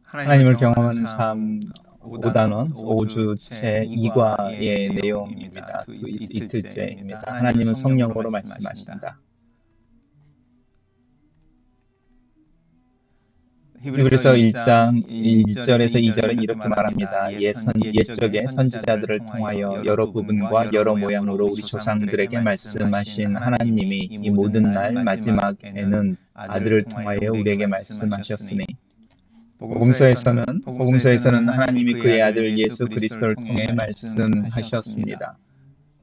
하나님을 경험하는 삶 5단원 5주 제2과의 내용입니다. 그 이틀째입니다. 하나님은 성령으로 말씀하신다. 히브리서 1장 1절에서 2절은 이렇게 말합니다. 옛적의 선지자들을 통하여 여러 부분과 여러 모양으로 우리 조상들에게 말씀하신 하나님이 이 모든 날 마지막에는 아들을 통하여 우리에게 말씀하셨으니 복음서에서는 하나님이 그의 아들 예수 그리스도를 통해 말씀하셨습니다.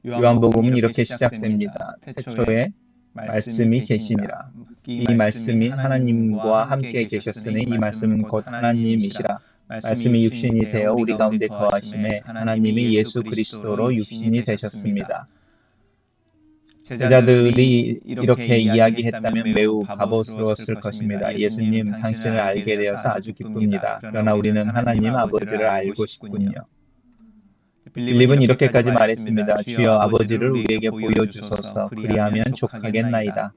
요한복음은 이렇게 시작됩니다. 태초에 말씀이 계시니라. 이 말씀이 하나님과 함께 계셨으니 이 말씀은 곧 하나님이시라. 말씀이 육신이 되어 우리 가운데 거하심에 하나님이 예수 그리스도로 육신이 되셨습니다. 제자들이 이렇게 이야기했다면 매우 바보스러웠을 것입니다. 예수님, 당신을 알게 되어서 아주 기쁩니다. 그러나 우리는 하나님 아버지를 알고 싶군요. 빌립은 이렇게까지 말했습니다. 주여 아버지를 우리에게 보여주소서. 그리하면 족하겠나이다.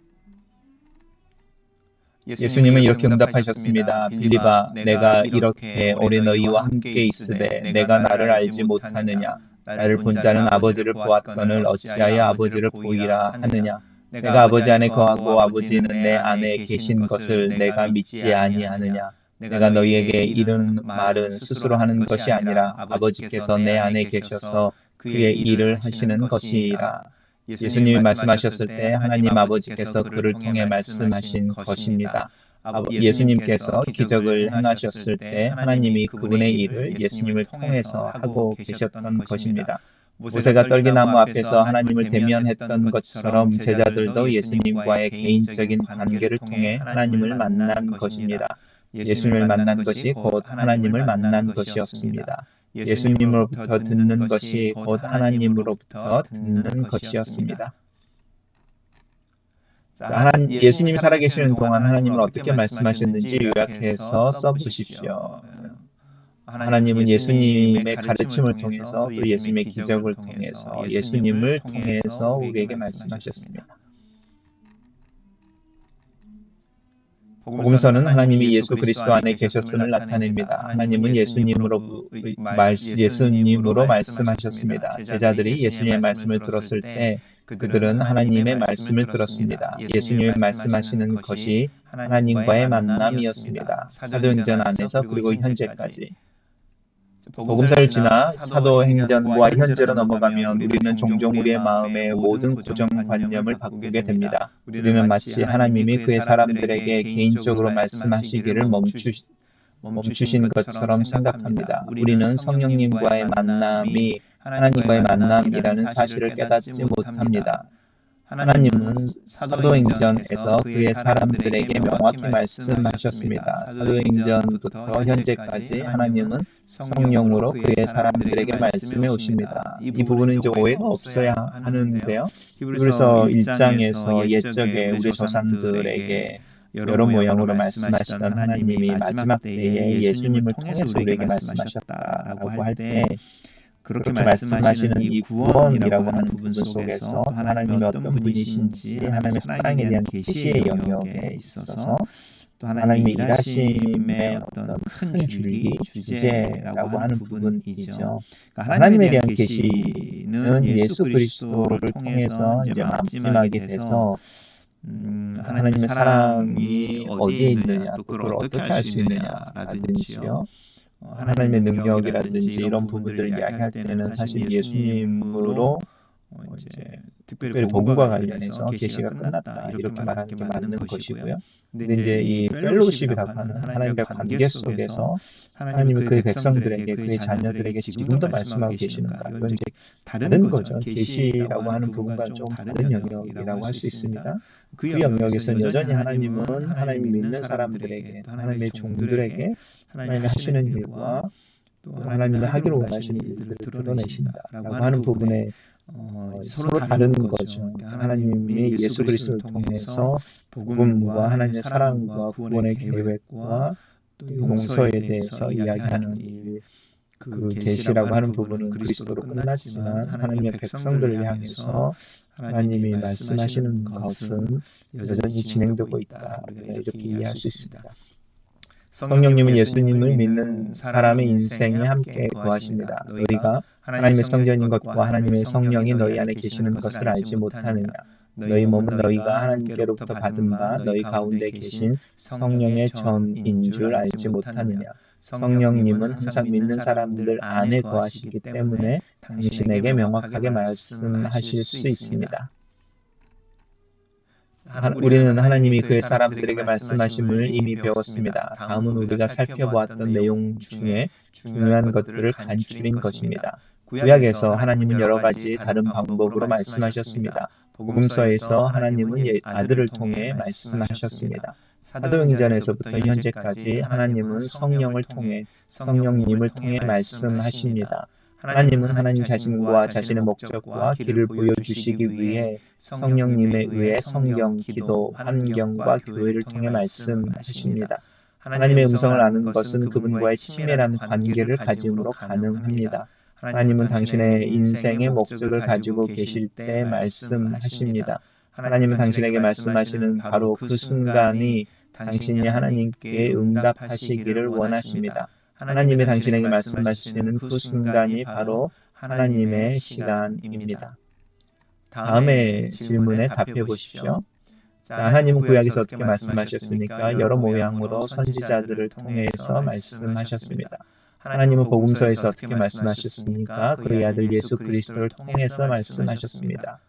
예수님은 이렇게 응답하셨습니다. 빌립아, 내가 이렇게 오래 너희와 함께 있으되 내가 나를 알지 못하느냐? 나를 본 자는 아버지를 보았거늘 어찌하여 아버지를 보이라 하느냐? 내가 아버지 안에 거하고 아버지는 내 안에 계신 것을 내가 믿지 아니하느냐? 내가 너희에게 이른 말은 스스로 하는 것이 아니라 아버지께서 내 안에 계셔서 그의 일을 하시는 것이라. 예수님이 말씀하셨을 때 하나님 아버지께서 그를 통해 말씀하신 것입니다. 예수님께서 기적을 행하셨을 때 하나님이 그분의 일을 예수님을 통해서 하고 계셨던 것입니다. 모세가 떨기나무 앞에서 하나님을 대면했던 것처럼 제자들도 예수님과의 개인적인 관계를 통해 하나님을 만난 것입니다. 예수님을 만난 것이 곧 하나님을 만난 것이었습니다. 예수님으로부터 듣는 것이 곧 하나님으로부터 듣는 것이었습니다. 예수님이 살아계시는 동안 하나님은 어떻게 말씀하셨는지 요약해서 써보십시오. 하나님은 예수님의 가르침을 통해서 또 예수님의 기적을 통해서 예수님을 통해서 우리에게 말씀하셨습니다. 복음서는 하나님이 예수 그리스도 안에 계셨음을 나타냅니다. 하나님은 예수님으로 말씀하셨습니다. 제자들이 예수님의 말씀을 들었을 때 그들은 하나님의 말씀을 들었습니다. 예수님이 말씀하시는 것이 하나님과의 만남이었습니다. 사도행전 안에서 그리고 현재까지. 복음서를 지나 사도행전과 현재로 넘어가면 우리는 종종 우리의 마음의 모든 고정관념을 바꾸게 됩니다. 우리는 마치 하나님이 그의 사람들에게 개인적으로 말씀하시기를 멈추신 것처럼 생각합니다. 우리는 성령님과의 만남이 하나님과의 만남이라는 사실을 깨닫지 못합니다. 하나님은 사도행전에서 그의 사람들에게 명확히 말씀하셨습니다. 사도행전부터 현재까지 하나님은 성령으로 그의 사람들에게 말씀해 오십니다. 이 부분은 이제 오해가 없어야 하는데요. 히브리서 1장에서 옛적에 우리 조상들에게 여러 모양으로 말씀하시던 하나님이 마지막 때에 예수님을 통해서 우리에게 말씀하셨다라고 할 때 그렇게 말씀하시는 이 구원이라고 하는 부분 속에서 하나님이 어떤 분이신지 하나님의 사랑에 대한 계시의 영역에 있어서 또 하나님의 일하심의 어떤 큰 주제라고 하는 부분이죠. 그러니까 하나님에 대한 계시는 예수 그리스도를 통해서 이제 마지막에 돼서 하나님의 사랑이 어디에 있느냐, 또 그걸 어떻게 알 수 있느냐라든지요. 하나님의 능력이라든지 이런 부분들을 이야기할 때는 사실 예수님으로 이제 특별히 복음과 관련해서 계시가 끝났다 이렇게 말하는 게 맞는 것이고요. 근데 이제 이 펠로우십이라고 하는 하나님과의 관계 속에서 하나님이 그의 백성들에게 그의 자녀들에게 지금도 말씀하고 계시는가, 이건 이제 다른 거죠. 계시라고 하는 부분과 좀 다른 영역이라고 할 수 있습니다. 그 영역에서는 여전히 하나님은 하나님 믿는 사람들에게, 하나님의 종들에게 하나님이 하시는 일과 또 하나님이 하기로 원하시는 일들을 드러내신다라고 하는 부분에 서로 다른 거죠. 하나님이 예수 그리스도를 통해서 복음과 하나님의 사랑과 구원의 계획과 또 용서에 대해서 이야기하는 일, 그 계시라고 하는 부분은 그리스도로 끝났지만 하나님의 백성들을 향해서 하나님이 말씀하시는 것은 여전히 진행되고 있다. 이렇게 이해할 수 있습니다. 성령님은 예수님을 믿는 사람의 인생에 함께 거하십니다. 너희가 하나님의 성전인 것과 하나님의 성령이 너희 안에 계시는 것을 알지 못하느냐? 너희 몸은 너희가 하나님께로부터 받은 바 너희 가운데 계신 성령의 전인 줄 알지 못하느냐? 성령님은 항상 믿는 사람들 안에 거하시기 때문에 당신에게 명확하게 말씀하실 수 있습니다. 우리는 하나님이 그의 사람들에게 말씀하심을 이미 배웠습니다. 다음은 우리가 살펴보았던 내용 중에 중요한 것들을 간추린 것입니다. 구약에서 하나님은 여러 가지 다른 방법으로 말씀하셨습니다. 복음서에서 하나님은 아들을 통해 말씀하셨습니다. 사도행전에서부터 현재까지 하나님은 성령을 통해 성령님을 통해 말씀하십니다. 하나님은 하나님 자신과 자신의 목적과 길을 보여주시기 위해 성령님에 의해 성경, 기도, 환경과 교회를 통해 말씀하십니다. 하나님의 음성을 아는 것은 그분과의 친밀한 관계를 가짐으로 가능합니다. 하나님은 당신의 인생의 목적을 가지고 계실 때 말씀하십니다. 하나님은 당신에게 말씀하시는 바로 그 순간이 당신이 하나님께 응답하시기를 원하십니다. 하나님이 당신에게 말씀하시는 그 순간이 바로 하나님의 시간입니다. 다음의 질문에 답해 보십시오. 하나님은 구약에서 어떻게 말씀하셨습니까? 여러 모양으로 선지자들을 통해서 말씀하셨습니다. 하나님은 복음서에서 어떻게 말씀하셨습니까? 그의 아들 예수 그리스도를 통해서 말씀하셨습니다.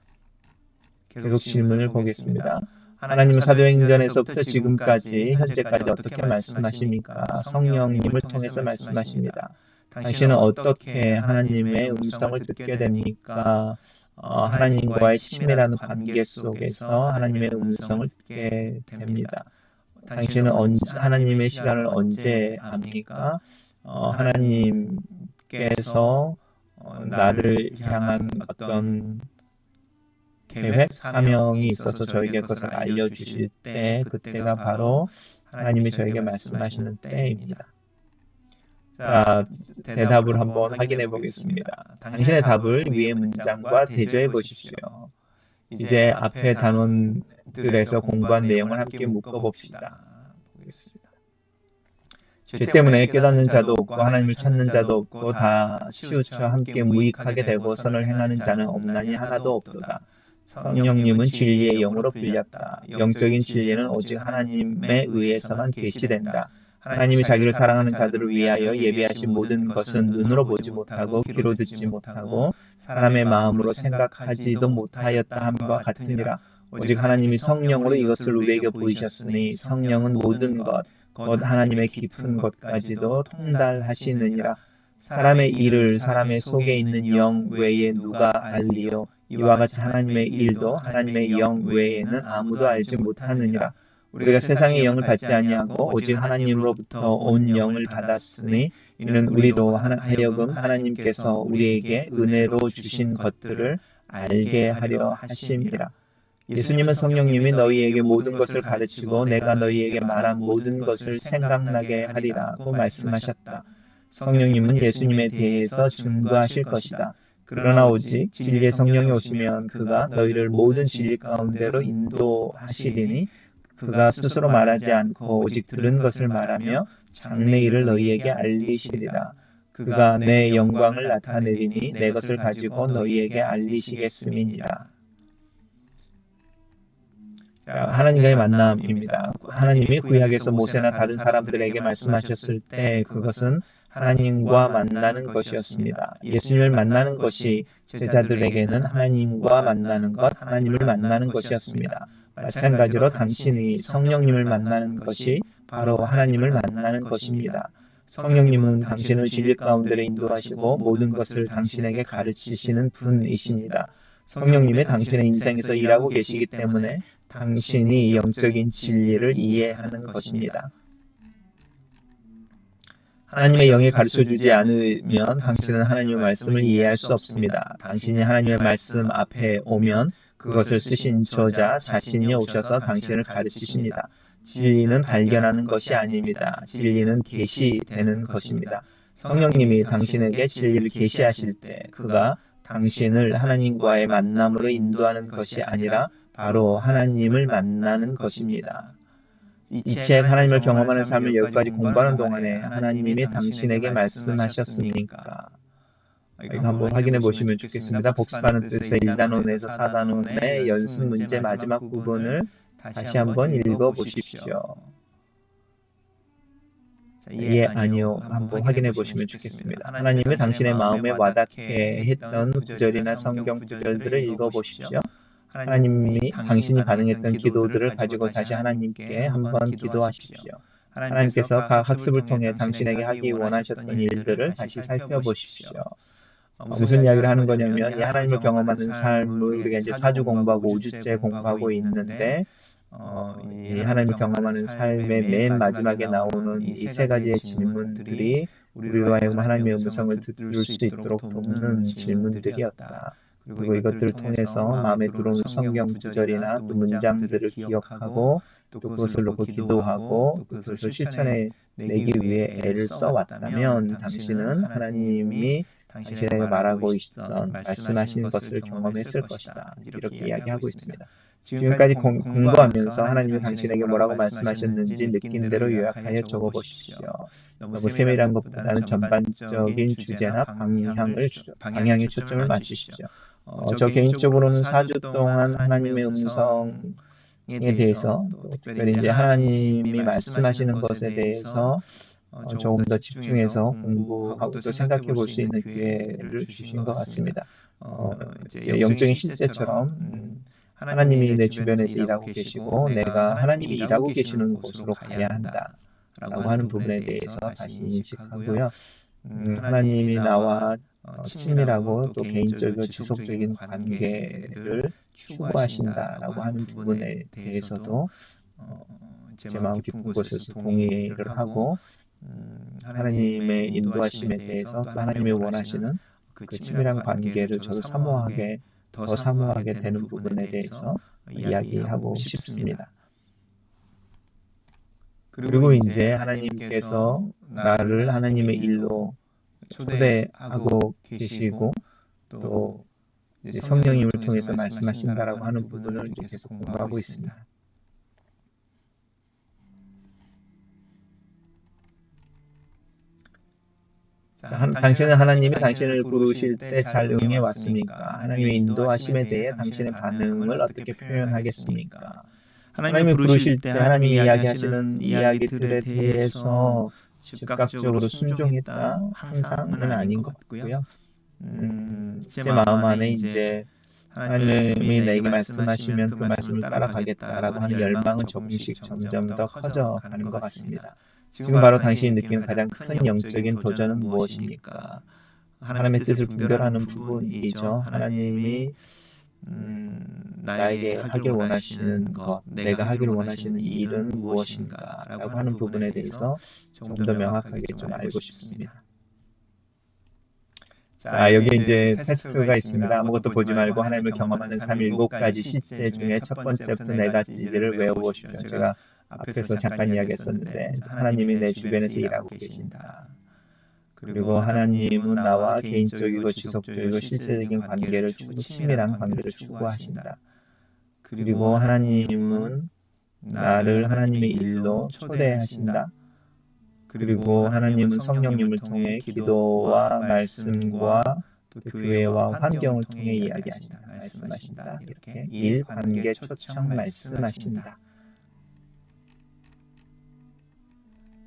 계속 질문을 보겠습니다. 하나님은 사도행전에서부터 지금까지 현재까지 어떻게 말씀하십니까? 성령님을 통해서 말씀하십니다. 당신은 어떻게 하나님의 음성을 듣게 됩니까? 하나님과의 친밀한 관계 속에서 하나님의 음성을 듣게 됩니다. 당신은 하나님의 시간을 언제 압니까? 하나님께서 나를 향한 어떤 계획, 사명이 있어서 저에게 그것을 알려주실 때 그때가 바로 하나님이 저에게 말씀하시는 때입니다. 자, 대답을 한번 확인해 보겠습니다. 당신의 답을 위의 문장과 대조해 보십시오. 이제 앞의 단원들에서 공부한 내용을 함께 묶어봅시다. 보겠습니다. 죄 때문에 깨닫는 자도 없고 하나님을 찾는 자도 없고 다 치우쳐 함께 무익하게 되고 선을 행하는 자는 없나니 하나도 없도다. 성령님은 진리의 영으로 불렸다. 영적인 진리는 오직 하나님에 의해서만 계시된다. 하나님이 자기를 사랑하는 자들을 위하여 예비하신 모든 것은 눈으로 보지 못하고 귀로 듣지 못하고 사람의 마음으로 생각하지도 못하였다 함과 같으니라. 오직 하나님이 성령으로 이것을 우리에게 보이셨으니 성령은 모든 것, 곧 하나님의 깊은 것까지도 통달하시느니라. 사람의 일을 사람의 속에 있는 영 외에 누가 알리요? 이와 같이 하나님의 일도 하나님의 영 외에는 아무도 알지 못하느니라. 우리가 세상의 영을 받지 아니하고 오직 하나님으로부터 온 영을 받았으니 이는 우리로 하여금 하나님께서 우리에게 은혜로 주신 것들을 알게 하려 하심이라. 예수님은 성령님이 너희에게 모든 것을 가르치고 내가 너희에게 말한 모든 것을 생각나게 하리라고 말씀하셨다. 성령님은 예수님에 대해서 증거하실 것이다. 그러나 오직 진리의 성령이 오시면 그가 너희를 모든 진리 가운데로 인도하시리니 그가 스스로 말하지 않고 오직 들은 것을 말하며 장래일을 너희에게 알리시리라. 그가 내 영광을 나타내리니 내 것을 가지고 너희에게 알리시겠음이니라. 하나님과의 만남입니다. 하나님이 구약에서 모세나 다른 사람들에게 말씀하셨을 때 그것은 하나님과 만나는 것이었습니다. 예수님을 만나는 것이 제자들에게는 하나님과 만나는 것, 하나님을 만나는 것이었습니다. 마찬가지로 당신이 성령님을 만나는 것이 바로 하나님을 만나는 것입니다. 성령님은 당신을 진리 가운데로 인도하시고 모든 것을 당신에게 가르치시는 분이십니다. 성령님이 당신의 인생에서 일하고 계시기 때문에 당신이 영적인 진리를 이해하는 것입니다. 하나님의 영이 가르쳐주지 않으면 당신은 하나님의 말씀을 이해할 수 없습니다. 당신이 하나님의 말씀 앞에 오면 그것을 쓰신 저자 자신이 오셔서 당신을 가르치십니다. 진리는 발견하는 것이 아닙니다. 진리는 계시되는 것입니다. 성령님이 당신에게 진리를 계시하실 때 그가 당신을 하나님과의 만남으로 인도하는 것이 아니라 바로 하나님을 만나는 것입니다. 이 책 하나님을 경험하는 삶을 여기까지 공부하는 동안에 하나님이 당신에게 말씀하셨습니까? 이거 한번 확인해 보시면 좋겠습니다. 복습하는 뜻의 1단원에서 4단원의 연습 문제 마지막 부분을 다시 한번 읽어 보십시오. 예, 아니요. 한번 확인해 보시면 좋겠습니다. 하나님이 당신의 마음에 와닿게 했던 구절이나 성경 구절들을 읽어 보십시오. 하나님이 당신이 반응했던 기도들을 가지고 다시 하나님께 한번 기도하십시오. 하나님께서 각 학습을 통해 당신에게 하기 원하셨던 일들을 다시 살펴보십시오. 무슨 이야기를 하는 거냐면 이 하나님을 경험하는 삶을 우리가 이제 사주 공부하고 우주제 공부하고 있는데 이 하나님을 경험하는 삶의 맨 마지막에 나오는 이 세 가지의 질문들이 우리로 하여금 하나님의 음성을 들을 수 있도록 돕는 질문들이었다. 그리고 이것들을 통해서 마음에 들어오는 성경 구절이나 또 문장들을 기억하고 또 그것을 놓고 기도하고 또 그것을 실천해 내기 위해 애를 써왔다면 당신은 하나님이 당신에게 말하고 있던 말씀하신 것을 경험했을 것이다. 이렇게 이야기하고 있습니다. 지금까지 공부하면서 하나님이 당신에게 뭐라고 말씀하셨는지 느낀 대로 요약하여 적어보십시오. 너무 세밀한 것보다는 전반적인 주제나 방향에 초점을 맞추십시오. 저 개인적으로는 4주 동안 하나님의 음성에 대해서 특별히 이제 하나님이 말씀하시는 것에 대해서 조금 더 집중해서 공부하고 또 생각해 볼 수 있는 기회를 주신 것 같습니다. 이제 영적인 실제처럼 하나님이 내 주변에서 일하고 계시고 내가 하나님이 일하고 계시는 곳으로 가야 한다라고 하는 부분에 대해서 다시 인식하고요. 하나님이 나와 친밀하고 또 개인적이고 지속적인 관계를 추구하신다라고 하는 부분에 대해서도 제 마음 깊은 곳에서 동의를 하고 하나님의 인도하심에 대해서 또 하나님이 원하시는 그 친밀한 관계를 저도 더 사모하게 되는 부분에 대해서 이야기하고 싶습니다. 그리고 이제 하나님께서 나를 하나님의 일로 초대하고 계시고 또 성령님을 통해서 말씀하신다라고 하는 부분을 이제 계속 공부하고 있습니다. 당신은 하나님이 당신을 부르실 때 잘 응해 왔습니까? 하나님의 인도하심에 대해 당신의 반응을 어떻게 표현하겠습니까? 하나님이 부르실 때 하나님이 이야기하시는 이야기들에 대해서 즉각적으로 순종했다? 항상은 아닌 것 같고요. 제 마음 안에 이제 하나님이 내게 말씀하시면 그 말씀을 따라가겠다라고 하는 열망은 조금씩 점점 더 커져가는 것 같습니다. 지금 바로 당신이 느끼는 가장 큰 영적인 도전은 무엇입니까? 하나님의 뜻을 분별하는 부분이죠. 하나님이 나에게 하길 원하시는 것, 내가 하길 원하시는 일은 무엇인가 라고 하는 부분에 대해서 좀 더 명확하게 좀 알고 싶습니다. 자, 여기 이제 테스트가 있습니다. 아무것도 보지 말고 하나님을 경험하는 삶 7가지 실제 중에 첫 번째부터 4가지를 외워보십시오. 제가 앞에서 잠깐 이야기했었는데 하나님이 내 주변에서 일하고 계신다. 그리고 하나님은 나와 개인적이고 지속적이고 실제적인 관계를 친밀한 관계를 추구하신다. 그리고 하나님은 나를 하나님의 일로 초대하신다. 그리고 하나님은 성령님을 통해 기도와 말씀과 또 교회와 환경을 통해 이야기하신다. 말씀하신다. 이렇게 일, 관계, 초청, 말씀하신다.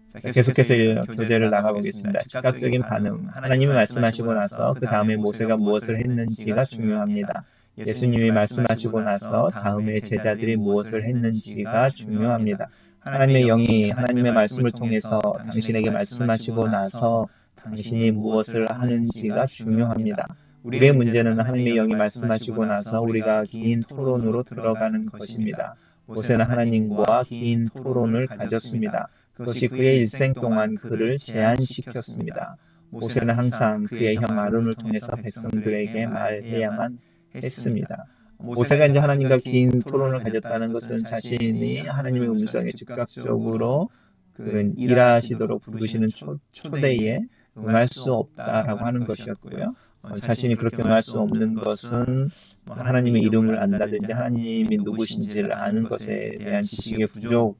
자, 계속해서 교재를 나가보겠습니다. 즉각적인 반응. 하나님이 말씀하시고 나서 그 다음에 모세가 무엇을 했는지가 중요합니다. 예수님이 말씀하시고 나서 다음에 제자들이 무엇을 했는지가 중요합니다. 하나님의 영이 하나님의 말씀을 통해서 당신에게 말씀하시고 나서 당신이 무엇을 하는지가 중요합니다. 우리의 문제는 하나님의 영이 말씀하시고 나서 우리가 긴 토론으로 들어가는 것입니다. 모세는 하나님과 긴 토론을 가졌습니다. 그것이 그의 일생 동안 그를 제한시켰습니다. 모세는 항상 그의 형 아론을 통해서 백성들에게 말해야만 했습니다. 모세가 이제 하나님과 긴 토론을 가졌다는 것은 자신이 하나님의 음성에 즉각적으로 그런 일하시도록 부르시는 초대에 응할 수 없다라고 하는 것이었고요. 자신이 그렇게 응할 수 없는 것은 하나님의 이름을 안다든지 하나님이 누구신지를 아는 것에 대한 지식의 부족으로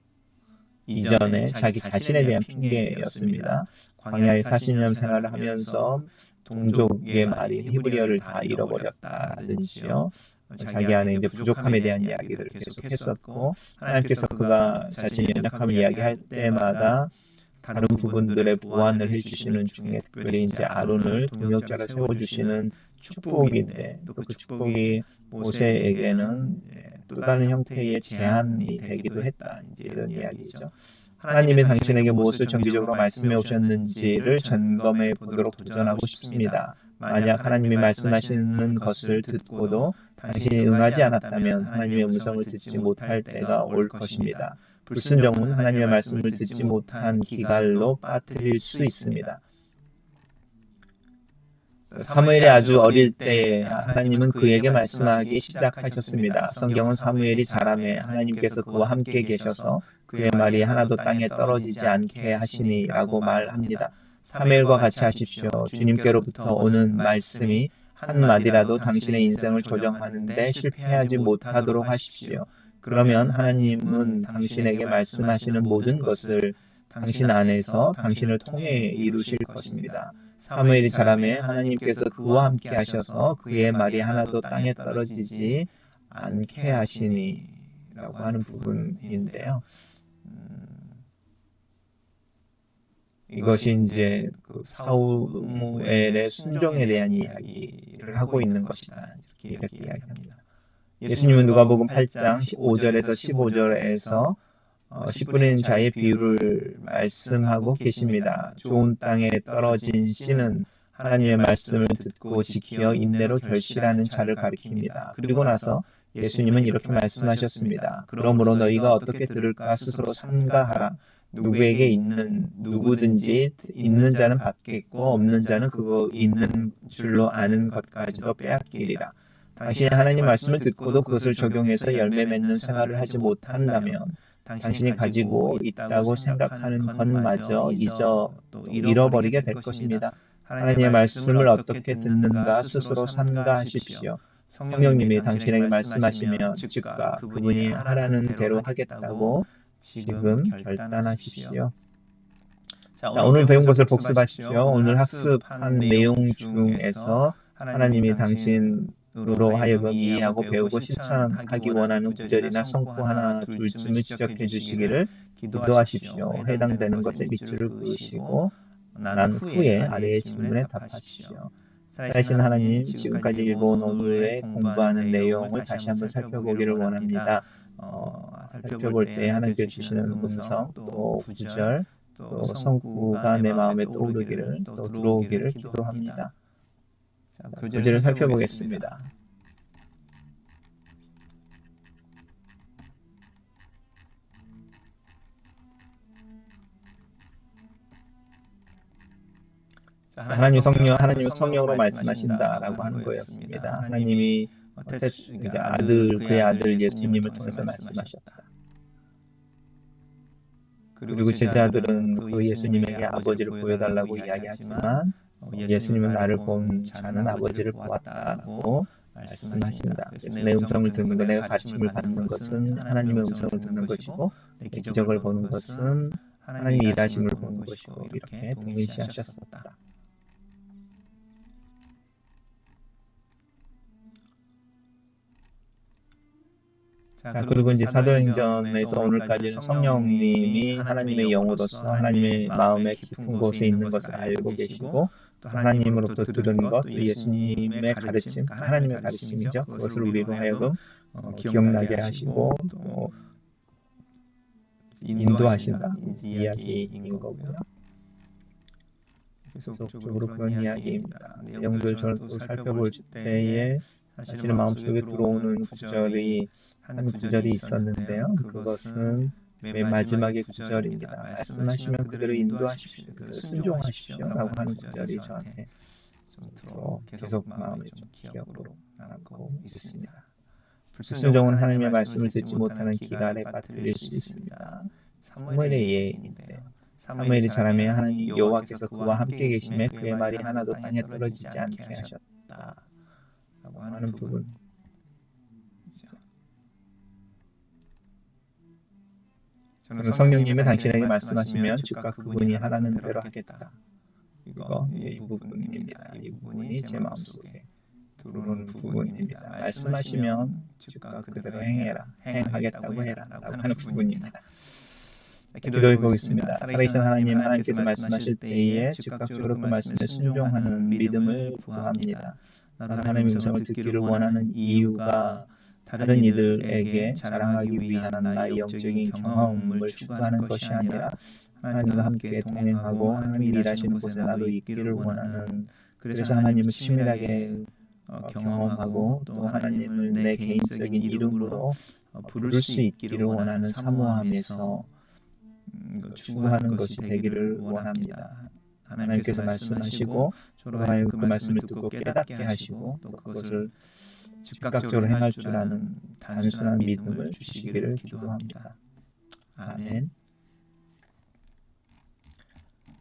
이전에 자기 자신에 대한 핑계였습니다. 광야에 40년 생활을 하면서 동족의 말인 히브리어를 다 잃어버렸다든지요. 자기 안에 이제 부족함에 대한 이야기를 계속했었고, 하나님께서 그가 자신이 연약함을 이야기할 때마다 다른 부분들의 보완을 해주시는 중에 특별히 이제 아론을 동역자로 세워주시는 축복인데, 또 그 축복이 모세에게는 또 다른 형태의 제한이 되기도 했다. 이제 이런 이야기죠. 하나님이 당신에게 무엇을 정기적으로 말씀해 오셨는지를 점검해 보도록 도전하고 싶습니다. 만약 하나님이 말씀하시는 것을 듣고도 당신이 응하지 않았다면 하나님의 음성을 듣지 못할 때가 올 것입니다. 불순종은 하나님의 말씀을 듣지 못한 기갈로 빠뜨릴 수 있습니다. 사무엘이 아주 어릴 때 하나님은 그에게 말씀하기 시작하셨습니다. 성경은 사무엘이 자라매 하나님께서 그와 함께 계셔서 그의 말이 하나도 땅에 떨어지지 않게 하시니라고 말합니다. 사무엘과 같이 하십시오. 주님께로부터 오는 말씀이 한마디라도 당신의 인생을 조정하는데 실패하지 못하도록 하십시오. 그러면 하나님은 당신에게 말씀하시는 모든 것을 당신 안에서 당신을 통해 이루실 것입니다. 사무엘이 자라매 하나님께서 그와 함께 하셔서 그의 말이 하나도 땅에 떨어지지 않게 하시니라고 하는 부분인데요. 이것이 이제 그 사무엘의 순종에 대한 이야기를 하고 있는 것이다. 이렇게 이야기합니다. 예수님은 누가복음 8장 5절에서 15절에서 씨 뿌리는 자의 비유를 말씀하고 계십니다. 좋은 땅에 떨어진 씨는 하나님의 말씀을 듣고 지키어 인내로 결실하는 자를 가리킵니다. 그리고 나서 예수님은 이렇게 말씀하셨습니다. 그러므로 너희가 어떻게 들을까 스스로 삼가하라. 누구에게 누구든지 있는 자는 받겠고 없는 자는 그거 있는 줄로 아는 것까지도 빼앗기리라. 당신이 하나님 말씀을 듣고도 그것을 적용해서 열매 맺는 생활을 하지 못한다면 당신이 가지고 있다고 생각하는 것마저 잃어버리게 될 것입니다. 하나님의 말씀을 어떻게 듣는가 스스로 삼가하십시오. 성령님이 당신에게 말씀하시면 즉각 그분이 하라는 대로 하겠다고 지금 결단하십시오. 자, 오늘 배운 것을 복습하십시오. 오늘 학습한 내용 중에서 하나님이 당신으로 하여금 이해하고 배우고 실천하기 원하는 구절이나 성구 하나 둘쯤을 지적해 주시기를 기도하십시오. 해당되는 것에 밑줄을 그으시고 난 후에 아래의 질문에 답하십시오. 살아계신 하나님, 지금까지 읽어온 오늘의 공부하는 내용을 다시 한번 살펴보기를 원합니다. 살펴볼 때 하나님께 주시는 음성, 또 구절, 또 성구가 내 마음에 떠오르기를, 또 들어오기를 기도합니다. 자, 구절을 살펴보겠습니다. 하나님은 성령으로 말씀하신다라고 하는 거였습니다. 하나님이 그의 아들 예수님을 통해서 말씀하셨다. 그리고 제자들은 그 예수님에게 아버지를 보여달라고 이야기하지만 예수님은 나를 본 자는 아버지를 보았다고 말씀하신다. 그래서 내 음성을 듣는 것, 내가 가르침을 받는 것은 하나님의 음성을 듣는 것이고 내 기적을 보는 것은 하나님의 일하심을 보는 것이고 이렇게 동일시하셨었다. 자, 그리고 이제 사도행전에서 오늘까지는 성령님이 하나님의 영으로서 하나님의 마음의 깊은 곳에 있는 것을 알고 계시고 또 하나님으로부터 들은 것, 또 예수님의 가르침, 하나님의 가르침이죠. 그것을 우리로 하여금 기억나게 하시고 또 인도하신다. 이야기인 거고요. 계속적으로 그런 이야기입니다. 내용들 저는 또 살펴볼 때에 사실은 마음속에 들어오는 한 구절이 있었는데요. 그것은 맨 마지막의 구절입니다. 말씀하시면 그대로 인도하십시오. 그대로 순종하십시오. 라고 하는 구절이 저한테 계속 마음에 좀 기억으로 남고 있습니다. 불순종은 하나님의 말씀을 듣지 못하는 기갈에 빠뜨릴 수 있습니다. 사무엘의 예인인데요. 사무엘이 자라매 하나님 여호와께서 그와 함께 계심에 그의 말이 하나도 땅에 떨어지지 않게 하셨다. 라고 하는 부분. 저는 성령님이 당신에게 말씀하시면 즉각 그분이 하라는 대로 하겠다. 이 부분입니다. 이 부분이 제 마음속에 들어오는 부분입니다. 말씀하시면 즉각 그대로 행하겠다고 해라 라고 하는 부분입니다. 기도해 보겠습니다. 살아계신 하나님, 하나님께서 말씀하실 때에 즉각적으로 그 말씀에 순종하는 믿음을 구합니다. 나도 하나님의 음성을 듣기를 원하는 이유가 다른 이들에게 자랑하기 위한 나의 영적인 경험을 추구하는 것이 아니라 하나님과 함께 동행하고 하나님이 일하시는 곳에 나도 있기를 원하는, 그래서 하나님을 친밀하게 경험하고 또 하나님을 내 개인적인 이름으로 부를 수 있기를 원하는 사모함에서 추구하는 것이 되기를 원합니다. 하나님께서 말씀하시고 저로 하여금 그 말씀을 듣고 깨닫게 하시고 또 그것을 즉각적으로 행할 줄 아는 단순한 믿음을 주시기를 기도합니다. 아멘.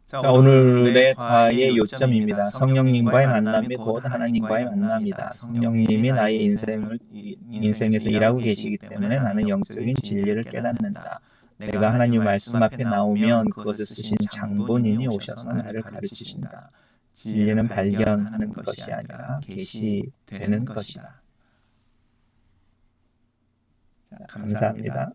자, 오늘의 과의 요점입니다. 성령님과의 만남이 곧 하나님과의 만남이다. 성령님이 나의 인생에서 일하고 계시기 때문에 나는 영적인 진리를 깨닫는다. 내가 하나님 말씀 앞에 나오면 그것을 쓰신 장본인이 오셔서 나를 가르치신다. 진리는 발견하는 것이 아니라 계시되는 것이다. 자, 감사합니다.